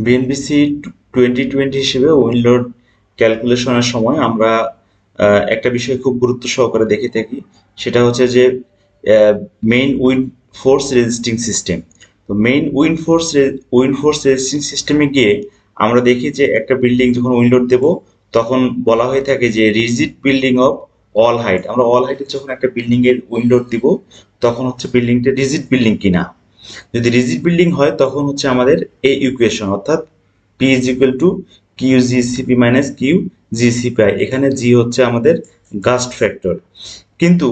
BNPC 2020 হিসেবে wind load ক্যালকুলেশনের সময় আমরা একটা বিষয় খুব গুরুত্ব সহকারে দেখে থাকি, সেটা হচ্ছে যে main wind force resisting system. তো মেইন উইন্ড ফোর্স রেজিস্টিং সিস্টেমে গিয়ে আমরা দেখি যে একটা বিল্ডিং যখন উইন্ড লোড দেবো তখন বলা হয়ে থাকে যে rigid building of all height. আমরা অল হাইটে যখন একটা বিল্ডিং এর উইন্ড লোড দিব তখন হচ্ছে বিল্ডিংটা রিজিড বিল্ডিং কিনা। যদি রিজিড বিল্ডিং হয় তখন হচ্ছে আমাদের এই ইকুয়েশন, অর্থাৎ P is equal to Q GCP minus Q GCP. এখানে জি হচ্ছে আমাদের গাস্ট ফ্যাক্টর। কিন্তু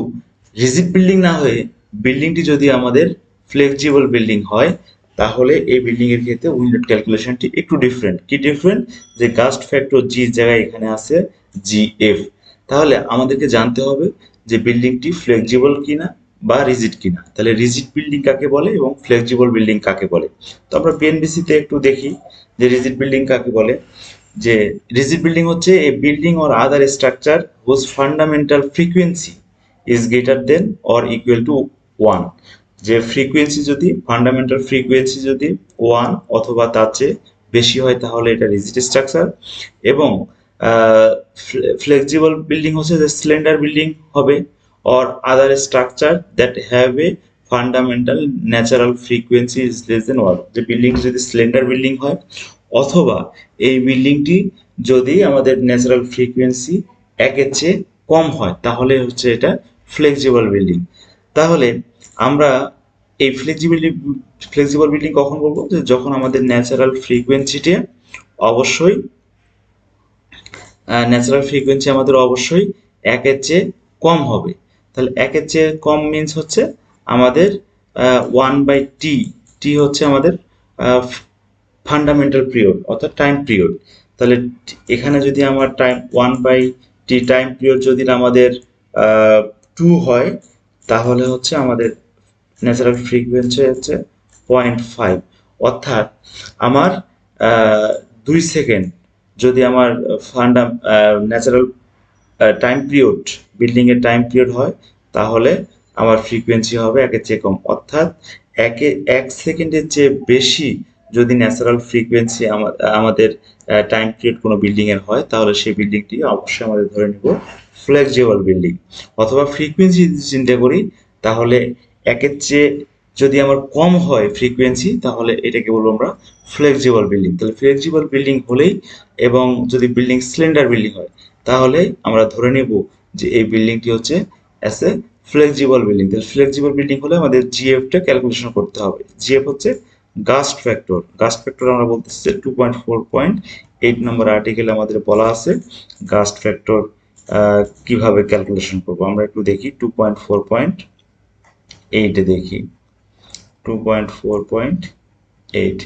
রিজিড বিল্ডিং না হয়ে বিল্ডিংটি যদি আমাদের ফ্লেক্সিবল বিল্ডিং হয় তাহলে এই বিল্ডিং এর ক্ষেত্রে উইন্ডোড ক্যালকুলেশনটি একটু ডিফারেন্ট। কি ডিফারেন্ট? যে গাস্ট ফ্যাক্টর জি জায়গায় এখানে আছে জি এফ। তাহলে আমাদেরকে জানতে হবে যে বিল্ডিংটি ফ্লেক্সিবল কিনা বা রিজিড কিনা। তাহলে রিজিড বিল্ডিং কাকে বলে এবং ফ্লেক্সিবল বিল্ডিং কাকে বলে। তো আমরা পিএনবিসিতে একটু দেখি যে রিজিড বিল্ডিং কাকে বলে। যে রিজিড বিল্ডিং হচ্ছে a building or other structure whose fundamental frequency is greater than or equal to 1। যে ফ্রিকোয়েন্সি যদি ফান্ডামেন্টাল ফ্রিকোয়েন্সি যদি 1 অথবা তার চেয়ে বেশি হয় তাহলে এটা রিজিড স্ট্রাকচার। এবং ফ্লেক্সিবল বিল্ডিং হচ্ছে যে স্লেন্ডার বিল্ডিং হবে, or other structure that have a fundamental natural frequency is less than 1। যে বিল্ডিং যদি স্লেন্ডার বিল্ডিং হয় অথবা এই বিল্ডিংটি যদি আমাদের ন্যাচারাল ফ্রিকোয়েন্সি একের চেয়ে কম হয় তাহলে হচ্ছে এটা ফ্লেক্সিবল বিল্ডিং। তাহলে আমরা এই ফ্লেক্সিবল বিল্ডিং কখন বলবো? যে যখন আমাদের ন্যাচারাল ফ্রিকোয়েন্সিটা অবশ্যই আমাদের অবশ্যই একের চেয়ে কম হবে। তাহলে একের চেয়ে কম মিন্স হচ্ছে আমাদের 1/t। টি হচ্ছে আমাদের ফান্ডামেন্টাল পিরিয়ড অর্থাৎ টাইম পিরিয়ড। তাহলে এখানে যদি আমার টাইম 1/t টাইম পিরিয়ড যদি আমাদের 2 হয় তাহলে হচ্ছে আমাদের ন্যাচারাল ফ্রিকোয়েন্সি হচ্ছে 0.5। অর্থাৎ আমার 2 সেকেন্ড যদি আমার ন্যাচারাল টাইম পিরিয়ড বিল্ডিং এর টাইম পিরিয়ড হয় তাহলে আমার ফ্রিকোয়েন্সি হবে একের চেয়ে কম। অর্থাৎ 1 সেকেন্ডের চেয়ে বেশি যদি ন্যাচারাল ফ্রিকোয়েন্সি আমাদের টাইম পিরিয়ড কোনো বিল্ডিং এর হয় তাহলে সেই বিল্ডিংটি অবশ্যই আমাদের ধরে নিব ফ্লেক্সিবল বিল্ডিং। অথবা ফ্রিকোয়েন্সি যদি চিন্তা করি তাহলে একের চেয়ে যদি আমার কম হয় ফ্রিকোয়েন্সি তাহলে এটাকে বলবো আমরা ফ্লেক্সিবল বিল্ডিং। তাহলে ফ্লেক্সিবল বিল্ডিং হলেই এবং যদি বিল্ডিং স্লেন্ডার বিল্ডিং হয় তাহলে আমরা ধরে নেব যে এই বিল্ডিংটি হচ্ছে অ্যাজ এ ফ্লেক্সিবল বিল্ডিং। তাহলে ফ্লেক্সিবল বিল্ডিং হলে আমাদের জিএফটা ক্যালকুলেশন করতে হবে। জিএফ হচ্ছে গাস্ট ফ্যাক্টর। গাস্ট ফ্যাক্টর আমরা বলতেছি যে 2.4.8 নম্বর আর্টিকেলে আমাদের বলা আছে গাস্ট ফ্যাক্টর কিভাবে ক্যালকুলেশন করবো। আমরা একটু দেখি 2.4.8 দেখি 2.4.8।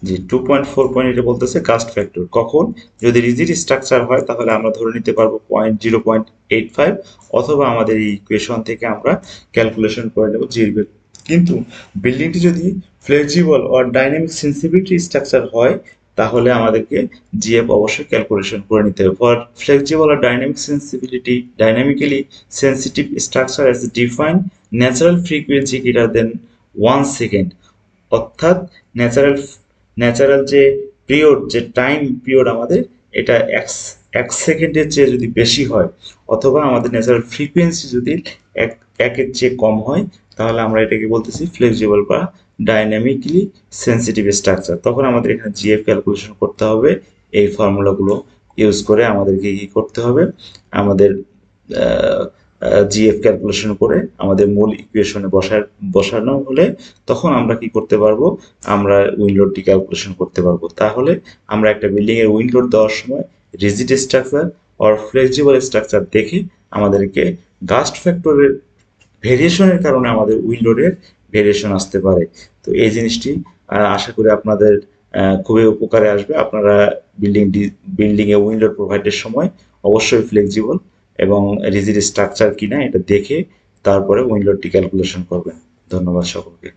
জি 2.4.8 বলতেছে কাস্ট ফ্যাক্টর কখন যদি রিজিড স্ট্রাকচার হয় তাহলে আমরা ধরে নিতে পারবো 0.85 অথবা আমাদের এই ইকুয়েশন থেকে আমরা ক্যালকুলেশন করে নেব জির। কিন্তু বিল্ডিংটি যদি flexible or dynamic sensitivity structure হয় তাহলে আমাদেরকে জিএফ অবশ্যই ক্যালকুলেশন করে নিতে হবে। ফর ফ্লেক্সিবল আর dynamically sensitive structure as define natural frequency greater than 1 second. অর্থাৎ ন্যাচারাল যে পিরিয়ড যে টাইম পিরিয়ড আমাদের এটা 1 সেকেন্ডের চেয়ে যদি বেশি হয় অথবা আমাদের ন্যাচারাল ফ্রিকোয়েন্সি যদি একের চেয়ে কম হয় তাহলে আমরা এটাকে বলতেছি ফ্লেক্সিবল বা ডাইনামিকলি সেন্সিটিভ স্ট্রাকচার। তখন আমাদের এখানে জিএফ ক্যালকুলেশন করতে হবে। এই ফর্মুলাগুলো ইউজ করে আমাদেরকে কি করতে হবে? আমাদের জিএফ ক্যালকুলেশন করে আমাদের মূল ইকুয়েশনে বসানো হলে তখন আমরা কি করতে পারবো? আমরা উইন্ড লোডটি ক্যালকুলেশন করতে পারবো। তাহলে আমরা একটা বিল্ডিং এর উইন্ড লোড দেওয়ার সময় rigid structure or flexible structure দেখে আমাদেরকে গাস্ট ফ্যাক্টরের ভেরিয়েশনের কারণে আমাদের উইন্ড লোডের ভেরিয়েশন আসতে পারে। তো এই জিনিসটি আশা করি আপনাদের খুবই উপকারে আসবে। আপনারা বিল্ডিং এ উইন্ড লোড প্রোভাইডের সময় অবশ্যই ফ্লেক্সিবল এবং রিজিড স্ট্রাকচার কিনা এটা দেখে তারপরে উইন্ড লোডটি ক্যালকুলেশন করবেন। ধন্যবাদ সকলকে।